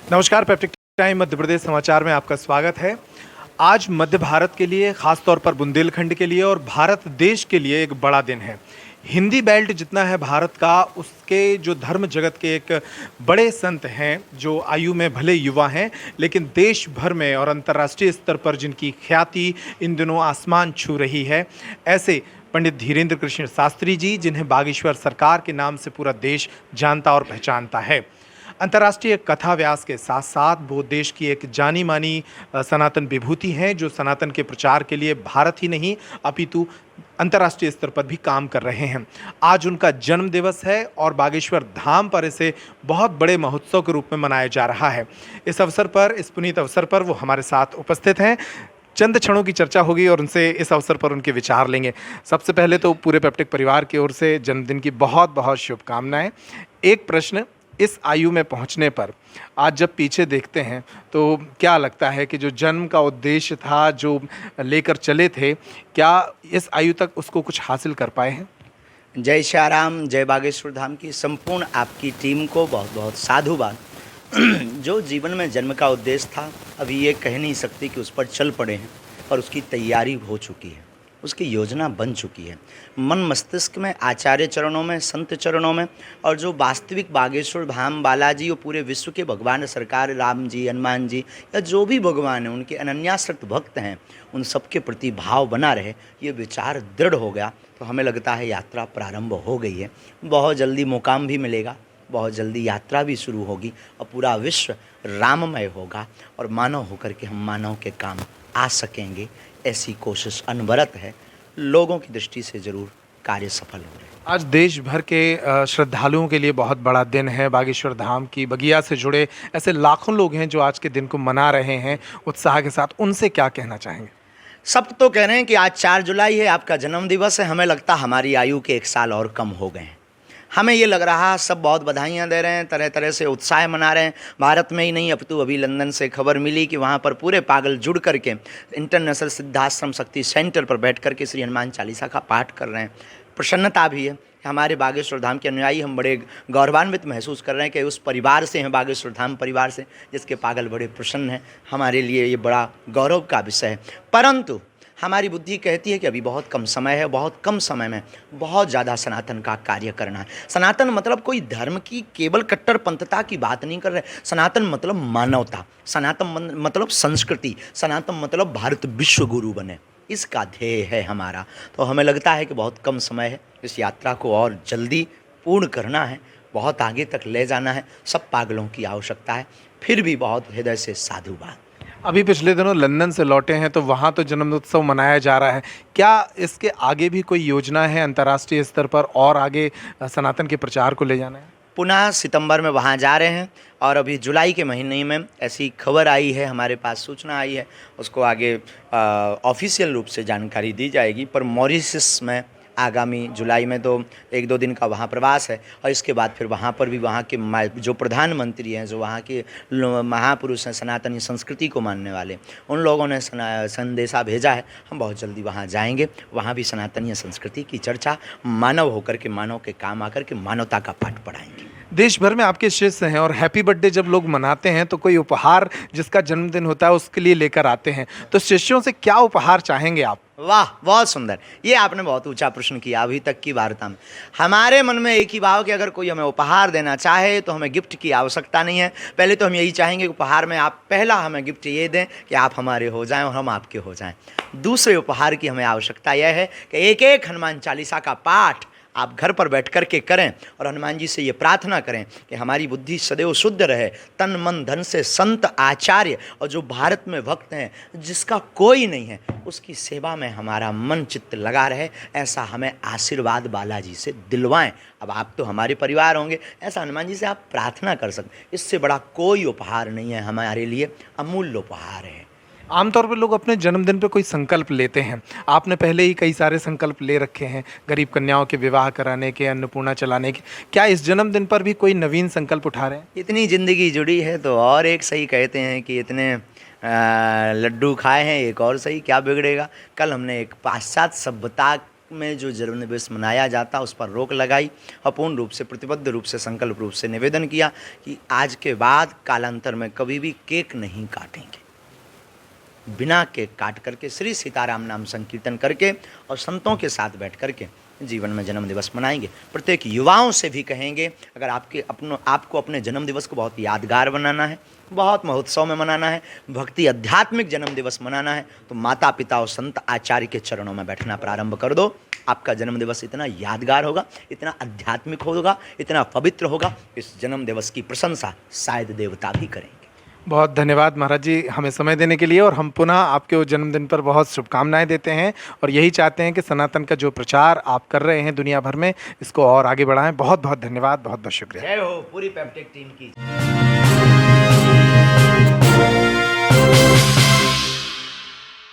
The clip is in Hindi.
नमस्कार, पेप्टिक टाइम मध्य प्रदेश समाचार में आपका स्वागत है। आज मध्य भारत के लिए, खास तौर पर बुंदेलखंड के लिए और भारत देश के लिए एक बड़ा दिन है। हिंदी बेल्ट जितना है भारत का, उसके जो धर्म जगत के एक बड़े संत हैं, जो आयु में भले युवा हैं, लेकिन देश भर में और अंतर्राष्ट्रीय स्तर पर जिनकी ख्याति इन दिनों आसमान छू रही है, ऐसे पंडित धीरेन्द्र कृष्ण शास्त्री जी, जिन्हें बागेश्वर सरकार के नाम से पूरा देश जानता और पहचानता है। अंतर्राष्ट्रीय कथा व्यास के साथ साथ वो देश की एक जानी मानी सनातन विभूति हैं, जो सनातन के प्रचार के लिए भारत ही नहीं अपितु अंतर्राष्ट्रीय स्तर पर भी काम कर रहे हैं। आज उनका जन्म दिवस है और बागेश्वर धाम पर इसे बहुत बड़े महोत्सव के रूप में मनाया जा रहा है। इस अवसर पर, इस पुनीत अवसर पर वो हमारे साथ उपस्थित हैं। चंद क्षणों की चर्चा होगी और उनसे इस अवसर पर उनके विचार लेंगे। सबसे पहले तो पूरे पेप्टिक परिवार की ओर से जन्मदिन की बहुत बहुत शुभकामनाएं। एक प्रश्न, इस आयु में पहुंचने पर आज जब पीछे देखते हैं तो क्या लगता है कि जो जन्म का उद्देश्य था, जो लेकर चले थे, क्या इस आयु तक उसको कुछ हासिल कर पाए हैं? जय श्याराम, जय बागेश्वर धाम की संपूर्ण आपकी टीम को बहुत बहुत साधुवाद। जो जीवन में जन्म का उद्देश्य था, अभी ये कह नहीं सकती कि उस पर चल पड़े हैं, पर उसकी तैयारी हो चुकी है, उसकी योजना बन चुकी है। मन मस्तिष्क में, आचार्य चरणों में, संत चरणों में, और जो वास्तविक बागेश्वर धाम बालाजी और पूरे विश्व के भगवान सरकार, राम जी, हनुमान जी या जो भी भगवान हैं, उनके अनन्याश्रित भक्त हैं, उन सबके प्रति भाव बना रहे, ये विचार दृढ़ हो गया तो हमें लगता है यात्रा प्रारंभ हो गई है। बहुत जल्दी मुकाम भी मिलेगा, बहुत जल्दी यात्रा भी शुरू होगी और पूरा विश्व राममय होगा और मानव होकर के हम मानव के काम आ सकेंगे। ऐसी कोशिश अनवरत है। लोगों की दृष्टि से ज़रूर कार्य सफल हो रहे हैं। आज देश भर के श्रद्धालुओं के लिए बहुत बड़ा दिन है। बागेश्वर धाम की बगिया से जुड़े ऐसे लाखों लोग हैं जो आज के दिन को मना रहे हैं उत्साह के साथ। उनसे क्या कहना चाहेंगे? सब तो कह रहे हैं कि आज 4 जुलाई है, आपका जन्म दिवस है। हमें लगता हमारी आयु के 1 साल और कम हो गए हैं। हमें ये लग रहा, सब बहुत बधाइयाँ दे रहे हैं, तरह तरह से उत्साह मना रहे हैं। भारत में ही नहीं, अपितु अभी लंदन से खबर मिली कि वहाँ पर पूरे पागल जुड़ करके इंटरनेशनल सिद्धाश्रम शक्ति सेंटर पर बैठ करके श्री हनुमान चालीसा का पाठ कर रहे हैं। प्रसन्नता भी है। हमारे बागेश्वर धाम के अनुयायी, हम बड़े गौरवान्वित महसूस कर रहे हैं कि उस परिवार से हैं, बागेश्वर धाम परिवार से, जिसके पागल बड़े प्रसन्न हैं। हमारे लिए ये बड़ा गौरव का विषय है। परंतु हमारी बुद्धि कहती है कि अभी बहुत कम समय है, बहुत कम समय में बहुत ज़्यादा सनातन का कार्य करना है। सनातन मतलब कोई धर्म की केवल कट्टरपंथता की बात नहीं कर रहे। सनातन मतलब मानवता, सनातन मतलब संस्कृति, सनातन मतलब भारत विश्व गुरु बने, इसका ध्येय है हमारा। तो हमें लगता है कि बहुत कम समय है, इस यात्रा को और जल्दी पूर्ण करना है, बहुत आगे तक ले जाना है। सब पागलों की आवश्यकता है। फिर भी बहुत हृदय से साधुवाद। अभी पिछले दिनों लंदन से लौटे हैं तो वहाँ तो जन्मोत्सव मनाया जा रहा है। क्या इसके आगे भी कोई योजना है अंतर्राष्ट्रीय स्तर पर और आगे सनातन के प्रचार को ले जाना है? पुनः सितंबर में वहाँ जा रहे हैं और अभी जुलाई के महीने में ऐसी खबर आई है, हमारे पास सूचना आई है, उसको आगे ऑफिशियल रूप से जानकारी दी जाएगी। पर मॉरिशस में आगामी जुलाई में तो 1-2 दिन का वहाँ प्रवास है और इसके बाद फिर वहाँ पर भी वहाँ के जो प्रधानमंत्री हैं, जो वहाँ के महापुरुष हैं, सनातनी संस्कृति को मानने वाले, उन लोगों ने संदेशा भेजा है। हम बहुत जल्दी वहाँ जाएंगे। वहाँ भी सनातनी संस्कृति की चर्चा, मानव होकर के मानव के काम आकर के मानवता का पाठ पढ़ाएंगे। देश भर में आपके शिष्य हैं और हैप्पी बर्थडे जब लोग मनाते हैं तो कोई उपहार जिसका जन्मदिन होता है उसके लिए लेकर आते हैं, तो शिष्यों से क्या उपहार चाहेंगे आप? वाह, बहुत सुंदर। ये आपने बहुत ऊंचा प्रश्न किया अभी तक की वार्ता में। हमारे मन में एक ही भाव कि अगर कोई हमें उपहार देना चाहे तो हमें गिफ्ट की आवश्यकता नहीं है। पहले तो हम यही चाहेंगे कि उपहार में आप पहला हमें गिफ्ट ये दें कि आप हमारे हो जाएं और हम आपके हो जाएं। दूसरे उपहार की हमें आवश्यकता यह है कि एक एक हनुमान चालीसा का पाठ आप घर पर बैठ कर के करें और हनुमान जी से ये प्रार्थना करें कि हमारी बुद्धि सदैव शुद्ध रहे, तन मन धन से संत आचार्य और जो भारत में भक्त हैं जिसका कोई नहीं है, उसकी सेवा में हमारा मन चित्त लगा रहे। ऐसा हमें आशीर्वाद बालाजी से दिलवाएं। अब आप तो हमारे परिवार होंगे, ऐसा हनुमान जी से आप प्रार्थना कर सकते। इससे बड़ा कोई उपहार नहीं है, हमारे लिए अमूल्य उपहार है। आमतौर पर लोग अपने जन्मदिन पे कोई संकल्प लेते हैं। आपने पहले ही कई सारे संकल्प ले रखे हैं, गरीब कन्याओं के विवाह कराने के, अन्नपूर्णा चलाने के। क्या इस जन्मदिन पर भी कोई नवीन संकल्प उठा रहे हैं? इतनी ज़िंदगी जुड़ी है तो और एक सही कहते हैं कि इतने लड्डू खाए हैं, एक और सही, क्या बिगड़ेगा। कल हमने एक पाश्चात्य सभ्यता में जो जन्मदिवस मनाया जाता उस पर रोक लगाई और पूर्ण रूप से प्रतिबद्ध रूप से संकल्प रूप से निवेदन किया कि आज के बाद कालांतर में कभी भी केक नहीं काटेंगे। बिना केक काट करके श्री सीताराम नाम संकीर्तन करके और संतों के साथ बैठ करके जीवन में जन्मदिवस मनाएंगे। प्रत्येक युवाओं से भी कहेंगे, अगर आपको अपने जन्मदिवस को बहुत यादगार बनाना है, बहुत महोत्सव में मनाना है, भक्ति आध्यात्मिक जन्मदिवस मनाना है, तो माता पिता और संत आचार्य के चरणों में बैठना प्रारंभ कर दो। आपका जन्मदिवस इतना यादगार होगा, इतना आध्यात्मिक होगा, इतना पवित्र होगा, इस जन्मदिवस की प्रशंसा शायद देवता भी करेंगे। बहुत धन्यवाद महाराज जी हमें समय देने के लिए, और हम पुनः आपके उस जन्मदिन पर बहुत शुभकामनाएं देते हैं और यही चाहते हैं कि सनातन का जो प्रचार आप कर रहे हैं दुनिया भर में, इसको और आगे बढ़ाएं। बहुत बहुत धन्यवाद, बहुत बहुत शुक्रिया। जय हो पूरी पेप्टिक टीम की।